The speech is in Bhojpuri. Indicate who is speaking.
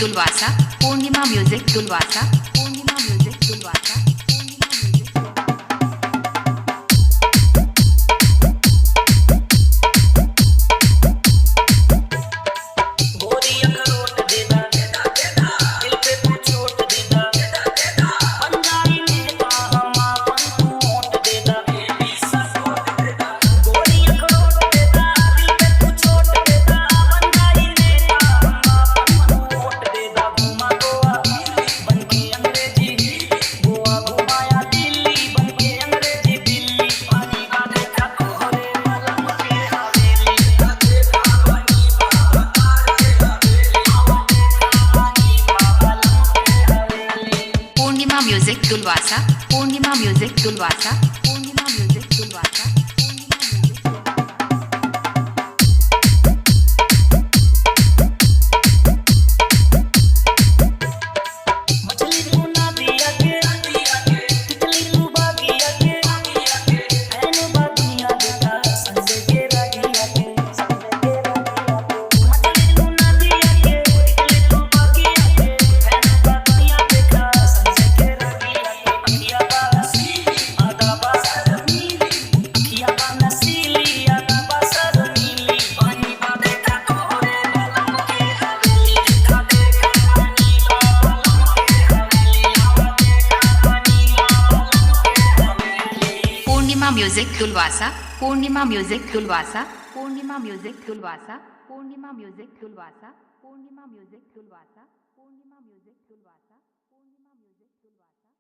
Speaker 1: तुलवासा, पूर्णिमा म्यूजिक तुलवासा, पूर्णिमा म्यूजिक तुलवासा, पूर्णिमा म्यूजिक
Speaker 2: गोरी अखरोट देदा दिल पे तू चोट देदा पंजाबी नेता हम अपन तू वोट देदा गोरी अखरोट देदा दिल पे तू चोट देदा पंजाबी नेता हम अपन तू वोट देदा घुमा गोवा बनके अंग्रेजी गोवा घुमाया दिल्ली बनके अंग्रेजी दिल्ली पानी का देखा तोहरे मलम के हवेली
Speaker 1: पूर्णिमा म्यूजिक तुलवासा, पूर्णिमा म्यूजिक तुलवासा, पूर्णिमा म्यूजिक तुलवासा, पूर्णिमा म्यूजिक
Speaker 2: मछली तू ना दिया के तितली तू बागिया के ऐन बागिया देखा संजय के रागिया के मछली तू ना दिया के तितली तू बागिया के ऐन बागिया देखा संजय के रागिया के अखिया का आधा बासर नीली अखिया का नसीली आधा बासर नीली पानी का देखा तोहरे मलम के हवेली देखा देखा पानी का मलम के हवेली आवा देखा पानी का मलम के हवेली
Speaker 1: पूर्णिमा म्यूजिक तुलवासा, पूर्णिमा म्यूजिक तुलवासा, पूर्णिमा म्यूजिक तुलवासा, पूर्णिमा म्यूजिक तुलवासा, पूर्णिमा म्यूजिक तुलवासा, पूर्णिमा म्यूजिक तुलवासा, पूर्णिमा म्यूजिक तुलवासा।